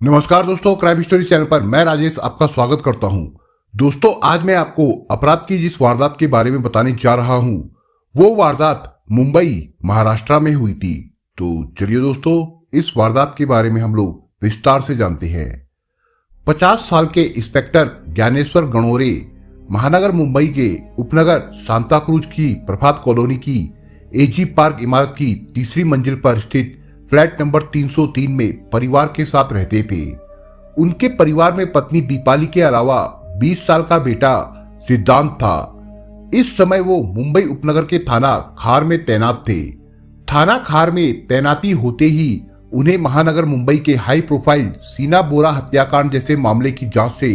नमस्कार दोस्तों, crime story channel पर मैं राजेश आपका स्वागत करता हूं। दोस्तों, आज मैं आपको अपराध की जिस वारदात के बारे में बताने जा रहा हूं, वो वारदात मुंबई महाराष्ट्र में हुई थी। तो चलिए दोस्तों, इस वारदात के बारे में हम लोग विस्तार से जानते हैं। 50 साल के इंस्पेक्टर ज्ञानेश्वर गणोरे महानगर मुंबई के उपनगर सांता क्रूज की प्रभात कॉलोनी की एजी पार्क इमारत की तीसरी मंजिल पर स्थित फ्लैट नंबर 303 में परिवार के साथ रहते थे। उनके परिवार में पत्नी दीपाली के अलावा 20 साल का बेटा सिद्धांत था। इस समय वो मुंबई उपनगर के थाना खार में तैनात थे। थाना खार में तैनाती होते ही उन्हें महानगर मुंबई के हाई प्रोफाइल सीना बोरा हत्याकांड जैसे मामले की जांच से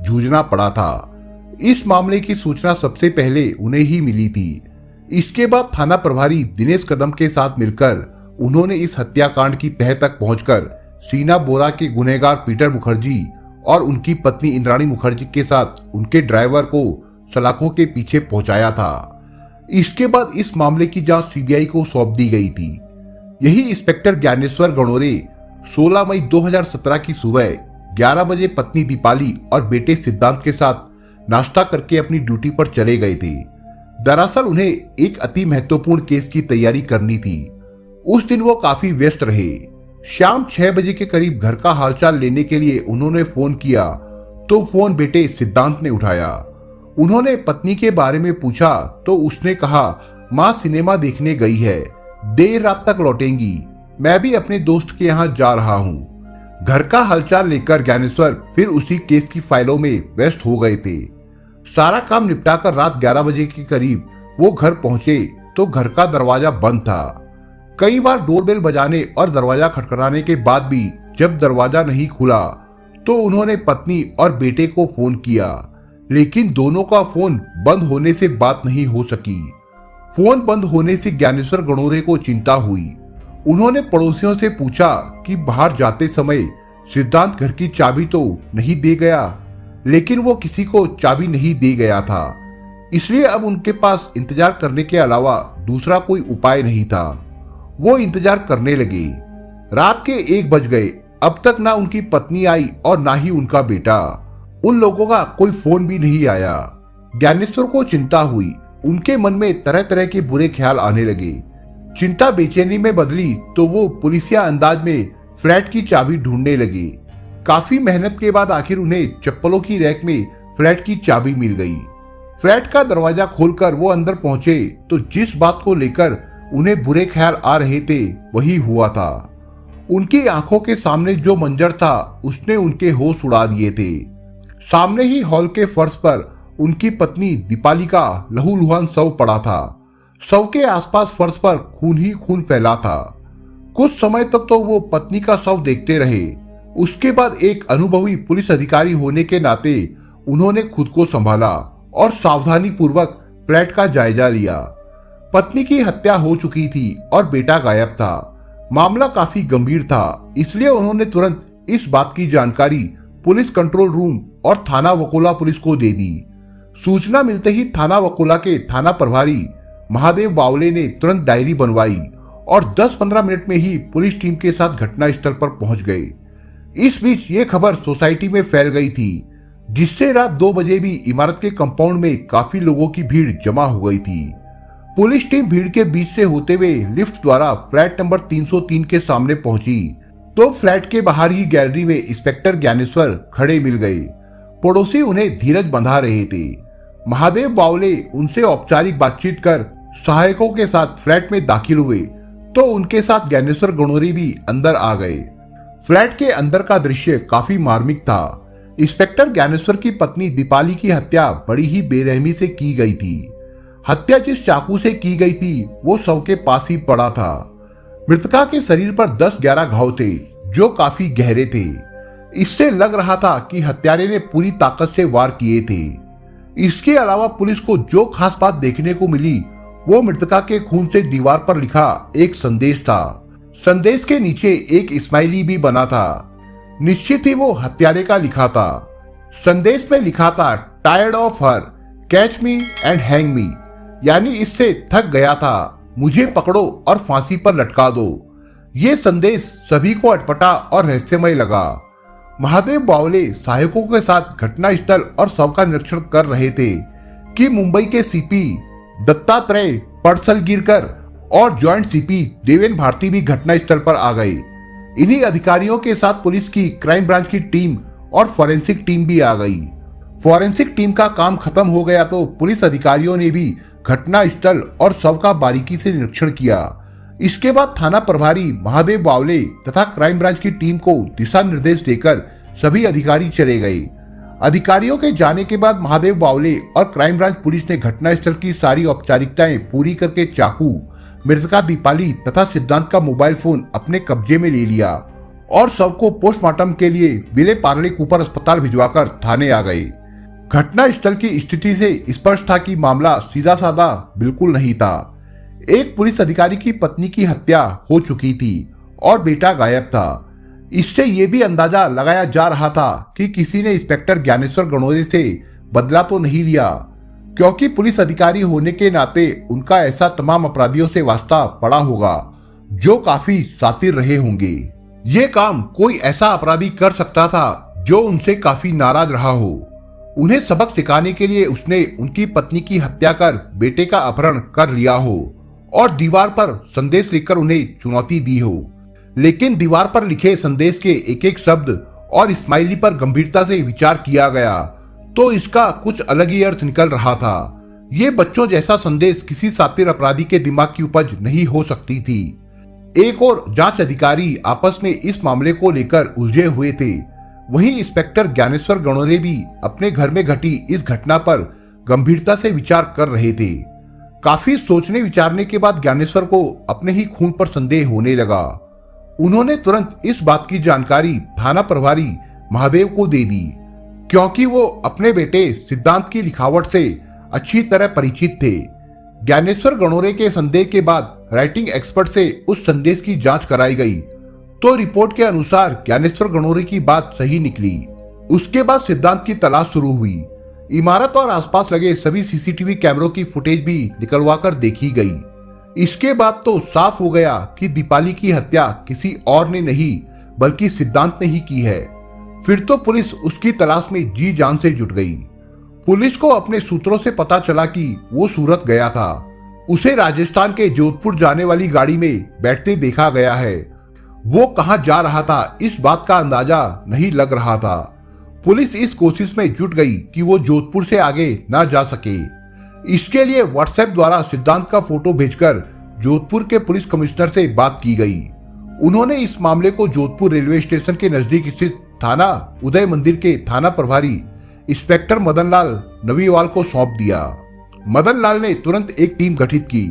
जूझना पड़ा था। इस मामले की सूचना सबसे पहले उन्हें ही मिली थी। इसके बाद थाना प्रभारी दिनेश कदम के साथ मिलकर उन्होंने इस हत्याकांड की तह तक पहुंचकर सीना बोरा के गुनहगार पीटर मुखर्जी और उनकी पत्नी इंद्राणी मुखर्जी के साथ उनके ड्राइवर को सलाखों के पीछे पहुंचाया था। इसके बाद इस मामले की जांच सीबीआई को सौंप दी गई थी। यही इंस्पेक्टर ज्ञानेश्वर गणोरे 16 मई 2017 की सुबह 11 बजे पत्नी दीपाली और बेटे सिद्धांत के साथ नाश्ता करके अपनी ड्यूटी पर चले गए थे। दरअसल उन्हें एक अति महत्वपूर्ण केस की तैयारी करनी थी। उस दिन वो काफी व्यस्त रहे। शाम 6 बजे के करीब घर का हालचाल लेने के लिए उन्होंने फोन किया तो फोन बेटे सिद्धांत ने उठाया। उन्होंने पत्नी के बारे में पूछा तो उसने कहा, माँ सिनेमा देखने गई है, देर रात तक लौटेंगी, मैं भी अपने दोस्त के यहाँ जा रहा हूँ। घर का हालचाल लेकर ज्ञानेश्वर फिर उसी केस की फाइलों में व्यस्त हो गए थे। सारा काम निपटाकर रात 11 बजे के करीब वो घर पहुंचे तो घर का दरवाजा बंद था। कई बार डोरबेल बजाने और दरवाजा खटखटाने के बाद भी जब दरवाजा नहीं खुला तो उन्होंने पत्नी और बेटे को फोन किया, लेकिन दोनों का फोन बंद होने से बात नहीं हो सकी। फोन बंद होने से ज्ञानेश्वर गणोरे को चिंता हुई। उन्होंने पड़ोसियों से पूछा कि बाहर जाते समय सिद्धांत घर की चाबी तो नहीं दे गया, लेकिन वो किसी को चाबी नहीं दे गया था। इसलिए अब उनके पास इंतजार करने के अलावा दूसरा कोई उपाय नहीं था। वो इंतजार करने लगे। रात के 1 बज गए। अब तक ना उनकी पत्नी आई और ना ही उनका बेटा। उन लोगों का कोई फोन भी नहीं आया। ज्ञानेश्वर को चिंता हुई। उनके मन में तरह तरह के बुरे ख्याल आने लगे। चिंता बेचैनी में बदली तो वो पुलिसिया अंदाज में फ्लैट की चाबी ढूंढने लगे। काफी मेहनत के बाद आखिर उन्हें चप्पलों की रैक में फ्लैट की चाबी मिल गई। फ्लैट का दरवाजा खोलकर वो अंदर पहुंचे तो जिस बात को लेकर उन्हें बुरे ख्याल आ रहे थे वही हुआ था। उनकी आंखों के सामने जो मंजर था उसने उनके होश उड़ा दिए थे। सामने ही हॉल के फर्श पर उनकी पत्नी दीपाली का लहूलुहान शव पड़ा था। शव के आसपास फर्श पर खून ही खून फैला था। कुछ समय तक तो वो पत्नी का शव देखते रहे। उसके बाद एक अनुभवी पुलिस अधिकारी होने के नाते उन्होंने खुद को संभाला और सावधानी पूर्वक फ्लैट का जायजा लिया। पत्नी की हत्या हो चुकी थी और बेटा गायब था। मामला काफी गंभीर था, इसलिए उन्होंने तुरंत इस बात की जानकारी पुलिस कंट्रोल रूम और थाना वकोला पुलिस को दे दी। सूचना मिलते ही थाना वकोला के थाना प्रभारी महादेव बावले ने तुरंत डायरी बनवाई और 10-15 मिनट में ही पुलिस टीम के साथ घटनास्थल पर पहुंच गए। इस बीच ये खबर सोसाइटी में फैल गई थी, जिससे रात 2 बजे भी इमारत के कंपाउंड में काफी लोगों की भीड़ जमा हो गई थी। पुलिस टीम भीड़ के बीच से होते हुए लिफ्ट द्वारा फ्लैट नंबर 303 के सामने पहुंची तो फ्लैट के बाहर ही गैलरी में इंस्पेक्टर ज्ञानेश्वर खड़े मिल गए। पड़ोसी उन्हें धीरज बंधा रहे थे। महादेव बावले उनसे औपचारिक बातचीत कर सहायकों के साथ फ्लैट में दाखिल हुए तो उनके साथ ज्ञानेश्वर गणोरे भी अंदर आ गए। फ्लैट के अंदर का दृश्य काफी मार्मिक था। इंस्पेक्टर ज्ञानेश्वर की पत्नी दीपाली की हत्या बड़ी ही बेरहमी से की गई थी। हत्या जिस चाकू से की गई थी वो शव के पास ही पड़ा था। मृतका के शरीर पर 10-11 घाव थे जो काफी गहरे थे। इससे लग रहा था कि हत्यारे ने पूरी ताकत से वार किए थे। इसके अलावा पुलिस को जो खास बात देखने को मिली वो मृतका के खून से दीवार पर लिखा एक संदेश था। संदेश के नीचे एक स्माइली भी बना था। निश्चित ही वो हत्यारे का लिखा था। संदेश में लिखा था, tired of her, catch me and hang me, यानी इससे थक गया था, मुझे पकड़ो और फांसी पर लटका दो। ये संदेश सभी को अटपटा और रहस्यमय लगा। महादेव बावले सहायकों के साथ घटनास्थल और शव का निरीक्षण कर रहे थे कि मुंबई के सीपी दत्तात्रेय पड़सलगीरकर और जॉइंट सीपी देवेन भारती भी घटनास्थल पर आ गए। इन्हीं अधिकारियों के साथ पुलिस की क्राइम ब्रांच की टीम और फॉरेंसिक टीम भी आ गई। फॉरेंसिक टीम का काम खत्म हो गया तो पुलिस अधिकारियों ने भी घटनास्थल और शव का बारीकी से निरीक्षण किया। इसके बाद थाना प्रभारी महादेव बावले तथा क्राइम ब्रांच की टीम को दिशा निर्देश देकर सभी अधिकारी चले गए। अधिकारियों के जाने के बाद महादेव बावले और क्राइम ब्रांच पुलिस ने घटनास्थल की सारी औपचारिकताएं पूरी करके चाकू, मृतका दीपाली तथा सिद्धांत का मोबाइल फोन अपने कब्जे में ले लिया और शव को पोस्टमार्टम के लिए विले पार्ले कूपर अस्पताल भिजवाकर थाने आ गए। घटनास्थल की स्थिति से स्पष्ट था कि मामला सीधा साधा बिल्कुल नहीं था। एक पुलिस अधिकारी की पत्नी की हत्या हो चुकी थी और बेटा गायब था। इससे यह भी अंदाजा लगाया जा रहा था कि किसी ने इंस्पेक्टर ज्ञानेश्वर गणोरे से बदला तो नहीं लिया, क्योंकि पुलिस अधिकारी होने के नाते उनका ऐसा तमाम अपराधियों से वास्ता पड़ा होगा जो काफी शातिर रहे होंगे। ये काम कोई ऐसा अपराधी कर सकता था जो उनसे काफी नाराज रहा हो। उन्हें सबक सिखाने के लिए उसने उनकी पत्नी की हत्या कर बेटे का अपहरण कर लिया हो और दीवार पर संदेश लिखकर उन्हें चुनौती दी हो। लेकिन दीवार पर लिखे संदेश के एक एक शब्द और स्माइली पर गंभीरता से विचार किया गया तो इसका कुछ अलग ही अर्थ निकल रहा था। ये बच्चों जैसा संदेश किसी शातिर अपराधी के दिमाग की उपज नहीं हो सकती थी। एक और जांच अधिकारी आपस में इस मामले को लेकर उलझे हुए थे। वहीं इंस्पेक्टर ज्ञानेश्वर गणोरे भी अपने घर में घटी इस घटना पर गंभीरता से विचार कर रहे थे। काफी सोचने विचारने के बाद ज्ञानेश्वर को अपने ही खून पर संदेह होने लगा। उन्होंने तुरंत इस बात की जानकारी थाना प्रभारी महादेव को दे दी, क्योंकि वो अपने बेटे सिद्धांत की लिखावट से अच्छी तरह परिचित थे। ज्ञानेश्वर गणोरे के संदेह के बाद राइटिंग एक्सपर्ट से उस संदेश की जांच कराई गई तो रिपोर्ट के अनुसार ज्ञानेश्वर गणोरे की बात सही निकली। उसके बाद सिद्धांत की तलाश शुरू हुई। इमारत और आसपास लगे सभी सीसीटीवी कैमरों की फुटेज भी निकलवाकर देखी गई। इसके बाद तो साफ हो गया कि दीपाली की हत्या किसी और ने नहीं बल्कि सिद्धांत ने ही की है। फिर तो पुलिस उसकी तलाश में जी जान से जुट गई। पुलिस को अपने सूत्रों से पता चला कि वो सूरत गया था। उसे राजस्थान के जोधपुर जाने वाली गाड़ी में बैठते देखा गया है। वो कहां जा रहा था इस बात का अंदाजा नहीं लग रहा था। पुलिस इस कोशिश में जुट गई कि वो जोधपुर से आगे ना जा सके। इसके लिए व्हाट्सएप द्वारा सिद्धांत का फोटो भेजकर जोधपुर के पुलिस कमिश्नर से बात की गई। उन्होंने इस मामले को जोधपुर रेलवे स्टेशन के नजदीक स्थित थाना उदय मंदिर के थाना प्रभारी इंस्पेक्टर मदनलाल नवीवाल को सौंप दिया। मदनलाल ने तुरंत एक टीम गठित की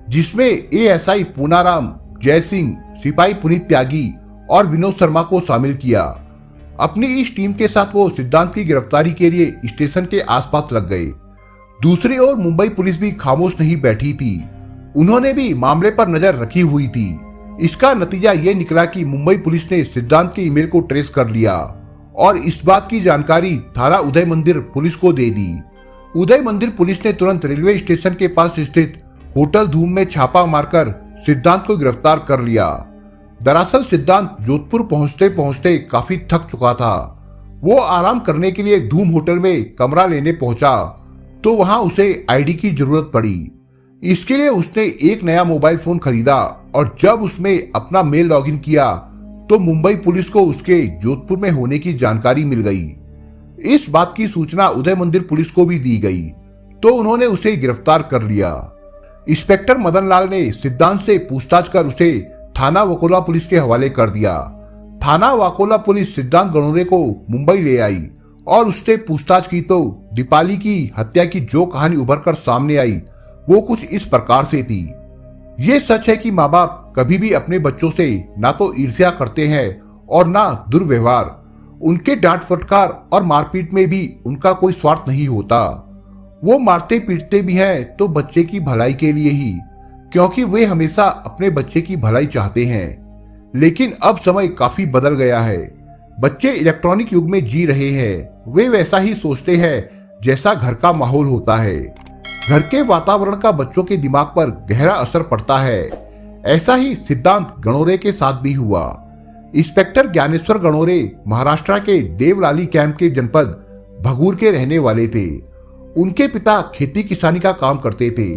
जिसमें एएसआई पूनाराम, जय सिंह, सिपाही पुनीत त्यागी और विनोद शर्मा को शामिल किया। अपनी इस टीम के साथ वो सिद्धांत की गिरफ्तारी के लिए स्टेशन के आसपास लग गए। दूसरी ओर मुंबई पुलिस भी खामोश नहीं बैठी थी। उन्होंने भी मामले पर नजर रखी हुई थी। इसका नतीजा ये निकला कि मुंबई पुलिस ने सिद्धांत के ईमेल को ट्रेस कर लिया और इस बात की जानकारी थाना उदय मंदिर पुलिस को दे दी। उदय मंदिर पुलिस ने तुरंत रेलवे स्टेशन के पास स्थित होटल धूम में छापा मारकर सिद्धांत को गिरफ्तार कर लिया। दरअसल सिद्धांत जोधपुर पहुंचते पहुंचते काफी थक चुका था। वो आराम करने के लिए धूम होटल में कमरा लेने पहुंचा तो वहां उसे आईडी की जरूरत पड़ी। इसके लिए उसने एक नया मोबाइल फोन खरीदा और जब उसमें अपना मेल लॉगिन किया तो मुंबई पुलिस को उसके जोधपुर में होने की जानकारी मिल गई। इस बात की सूचना उदय मंदिर पुलिस को भी दी गई तो उन्होंने उसे गिरफ्तार कर लिया। इंस्पेक्टर मदनलाल ने सिद्धांत से पूछताछ कर उसे थाना वाकोला पुलिस के हवाले कर दिया। थाना वाकोला पुलिस सिद्धांत गणोरे को मुंबई ले आई और उससे पूछताछ की तो दीपाली की हत्या की जो कहानी उभर कर सामने आई वो कुछ इस प्रकार से थी। ये सच है कि माँ बाप कभी भी अपने बच्चों से ना तो ईर्ष्या करते हैं और ना दुर्व्यवहार। उनके डांट फटकार और मारपीट में भी उनका कोई स्वार्थ नहीं होता। वो मारते पीटते भी हैं तो बच्चे की भलाई के लिए ही, क्योंकि वे हमेशा अपने बच्चे की भलाई चाहते हैं। लेकिन अब समय काफी बदल गया है। बच्चे इलेक्ट्रॉनिक युग में जी रहे हैं। वे वैसा ही सोचते हैं जैसा घर का माहौल होता है। घर के वातावरण का बच्चों के दिमाग पर गहरा असर पड़ता है। ऐसा ही सिद्धांत गणोरे के साथ भी हुआ। इंस्पेक्टर ज्ञानेश्वर गणोरे महाराष्ट्र के देवलाली कैंप के जनपद भगूर के रहने वाले थे। उनके पिता खेती किसानी का काम करते थे।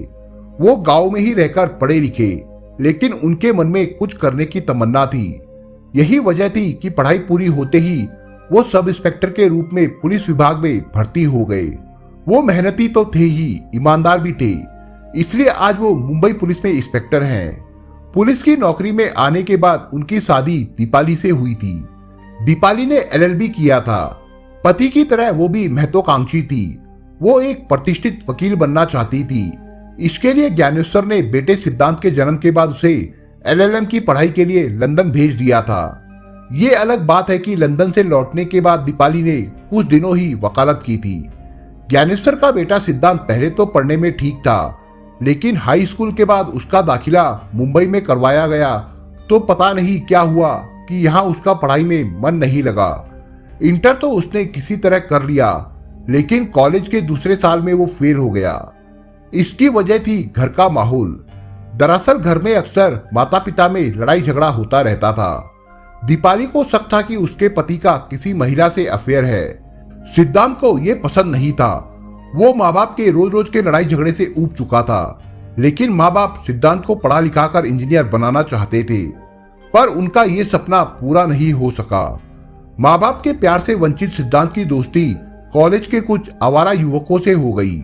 वो गांव में ही रहकर पढ़े लिखे, लेकिन उनके मन में कुछ करने की तमन्ना थी। यही वजह थी कि पढ़ाई पूरी होते ही वो सब इंस्पेक्टर के रूप में पुलिस विभाग में भर्ती हो गए। वो मेहनती तो थे ही, ईमानदार भी थे, इसलिए आज वो मुंबई पुलिस में इंस्पेक्टर हैं। पुलिस की नौकरी में आने के बाद उनकी शादी दीपाली से हुई थी। दीपाली ने LLB किया था। पति की तरह वो भी महत्वाकांक्षी थी। वो एक प्रतिष्ठित वकील बनना चाहती थी। इसके लिए ज्ञानेश्वर ने बेटे सिद्धांत के जन्म के बाद उसे LLM की पढ़ाई के लिए लंदन भेज दिया था। ये अलग बात है कि लंदन से लौटने के बाद दीपाली ने कुछ दिनों ही वकालत की थी। ज्ञानेश्वर का बेटा सिद्धांत पहले तो पढ़ने में ठीक था, लेकिन हाई स्कूल के बाद उसका दाखिला मुंबई में करवाया गया तो पता नहीं क्या हुआ कि यहाँ उसका पढ़ाई में मन नहीं लगा। इंटर तो उसने किसी तरह कर लिया, लेकिन कॉलेज के दूसरे साल में वो फेल हो गया। इसकी वजह थी घर का माहौल। दरअसल घर में अक्सर माता पिता में लड़ाई झगड़ा होता रहता था। दीपाली को शक था कि उसके पति का किसी महिला से अफेयर है। सिद्धांत को यह पसंद नहीं था। वो माँ बाप के रोज रोज के लड़ाई झगड़े से ऊब चुका था, लेकिन माँ बाप सिद्धांत को पढ़ा लिखा कर इंजीनियर बनाना चाहते थे, पर उनका ये सपना पूरा नहीं हो सका। माँ बाप के प्यार से वंचित सिद्धांत की दोस्ती कॉलेज के कुछ आवारा युवकों से हो गई,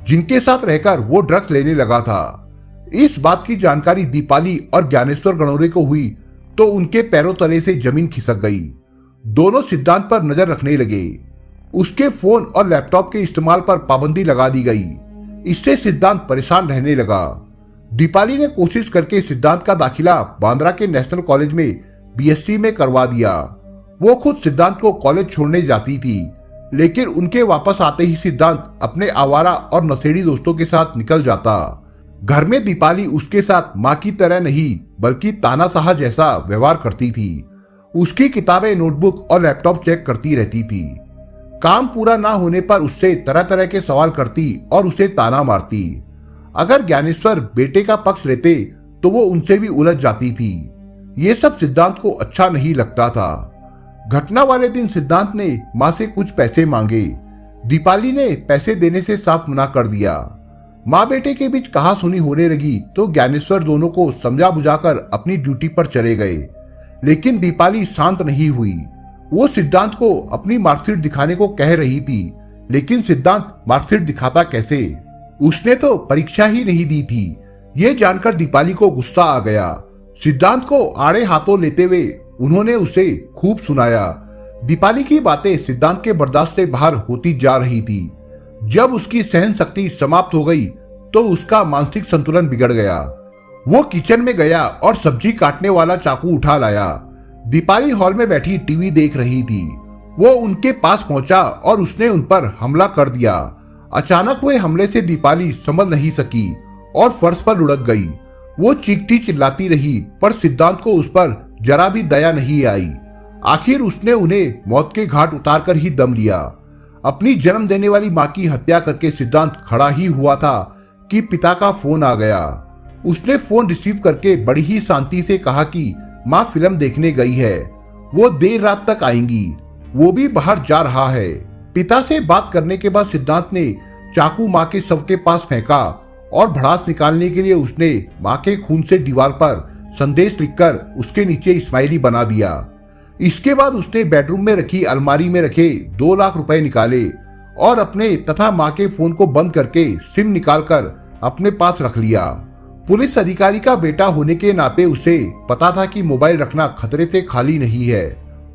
जिनके साथ रहकर वो ड्रग्स लेने लगा था। इस बात की जानकारी दीपाली और ज्ञानेश्वर गणोरे को हुई तो उनके पैरों तले से जमीन खिसक गई। दोनों सिद्धांत पर नजर रखने लगे। उसके फोन और लैपटॉप के इस्तेमाल पर पाबंदी लगा दी गई। इससे सिद्धांत परेशान रहने लगा। दीपाली ने कोशिश करके सिद्धांत का दाखिला बांद्रा के नेशनल कॉलेज में BSc में करवा दिया। वो खुद सिद्धांत को कॉलेज छोड़ने जाती थी, लेकिन उनके वापस आते ही सिद्धांत अपने आवारा और नशेड़ी दोस्तों के साथ निकल जाता। घर में दीपाली उसके साथ माँ की तरह नहीं बल्कि तानाशाह जैसा व्यवहार करती थी। उसकी किताबें, नोटबुक और लैपटॉप चेक करती रहती थी। काम पूरा ना होने पर उससे तरह तरह के सवाल करती और उसे ताना मारती। अगर ज्ञानेश्वर बेटे का पक्ष लेते तो वो उनसे भी उलझ जाती थी। ये सब सिद्धांत को अच्छा नहीं लगता था। घटना वाले दिन सिद्धांत ने माँ से कुछ पैसे मांगे। दीपाली ने पैसे देने से साफ मना कर दिया। माँ बेटे के बीच कहासुनी होने लगी तो ज्ञानेश्वर दोनों को समझा बुझाकर अपनी ड्यूटी पर चले गए, लेकिन दीपाली शांत नहीं हुई। वो सिद्धांत को अपनी मार्कशीट दिखाने को कह रही थी, लेकिन सिद्धांत मार्कशीट दिखाता कैसे? उसने तो परीक्षा ही नहीं दी थी। ये जानकर दीपाली को गुस्सा आ गया। सिद्धांत को आड़े हाथों लेते हुए उन्होंने उसे खूब सुनाया। दीपाली की बातें सिद्धांत के बर्दाश्त से बाहर होती जा रही थी। जब उसकी सहन शक्ति समाप्त हो गई तो उसका मानसिक संतुलन बिगड़ गया। वो किचन में गया और सब्जी काटने वाला चाकू उठा लाया। दीपाली हॉल में बैठी टीवी देख रही थी। वो उनके पास पहुंचा और उसने उन पर हमला कर दिया। अचानक हुए हमले से दीपाली संभल नहीं सकी और फर्श पर लुढ़क गई। वो चीखती चिल्लाती रही, पर सिद्धांत को उस पर जरा भी दया नहीं आई। आखिर उसने उन्हें मौत के घाट उतारकर ही दम लिया। अपनी जन्म देने वाली माँ की हत्या करके सिद्धांत खड़ा ही हुआ था कि पिता का फोन आ गया। उसने फोन रिसीव करके बड़ी ही शांति से कहा कि माँ फिल्म देखने गई है, वो देर रात तक आएंगी, वो भी बाहर जा रहा है। पिता से बात करने के बाद सिद्धांत ने चाकू माँ के शव के पास फेंका और भड़ास निकालने के लिए उसने माँ के खून से दीवार पर संदेश लिखकर उसके नीचे स्माइली बना दिया। इसके बाद उसने बेडरूम में रखी अलमारी में रखे 2 लाख रुपए निकाले और अपने तथा माँ के फोन को बंद करके सिम निकालकर अपने पास रख लिया। पुलिस अधिकारी का बेटा होने के नाते उसे पता था कि मोबाइल रखना खतरे से खाली नहीं है।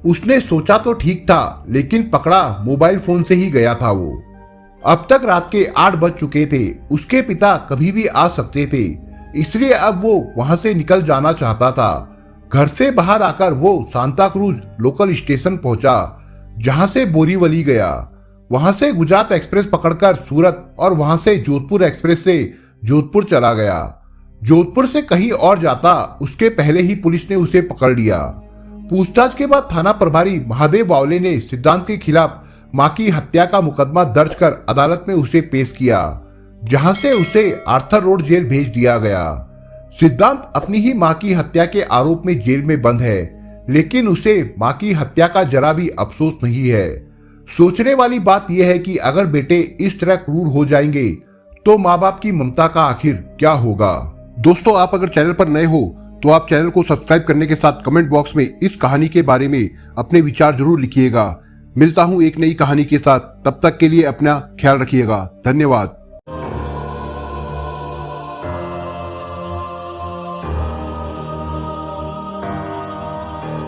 उसने सोचा तो ठीक था, लेकिन पकड़ा मोबाइल फोन से ही गया था वो। अब तक रात के 8 बज चुके थे। उसके पिता कभी भी आ सकते थे, इसलिए अब वो वहां से निकल जाना चाहता था। घर से बाहर आकर वो सांता क्रूज लोकल स्टेशन पहुंचा, जहां से बोरीवली गया। वहां से गुजरात एक्सप्रेस पकड़कर सूरत और वहां से जोधपुर एक्सप्रेस से जोधपुर चला गया। जोधपुर से कहीं और जाता उसके पहले ही पुलिस ने उसे पकड़ लिया। पूछताछ के बाद थाना प्रभारी महादेव बावले ने सिद्धांत के खिलाफ मां की हत्या का मुकदमा दर्ज कर अदालत में उसे पेश किया, जहां से उसे आर्थर रोड जेल भेज दिया गया। सिद्धांत अपनी ही मां की हत्या के आरोप में जेल में बंद है, लेकिन उसे मां की हत्या का जरा भी अफसोस नहीं है। सोचने वाली बात यह है कि अगर बेटे इस तरह क्रूर हो जाएंगे तो माँ बाप की ममता का आखिर क्या होगा। दोस्तों, आप अगर चैनल पर नए हो तो आप चैनल को सब्सक्राइब करने के साथ कमेंट बॉक्स में इस कहानी के बारे में अपने विचार जरूर लिखिएगा। मिलता हूं एक नई कहानी के साथ, तब तक के लिए अपना ख्याल रखिएगा। धन्यवाद।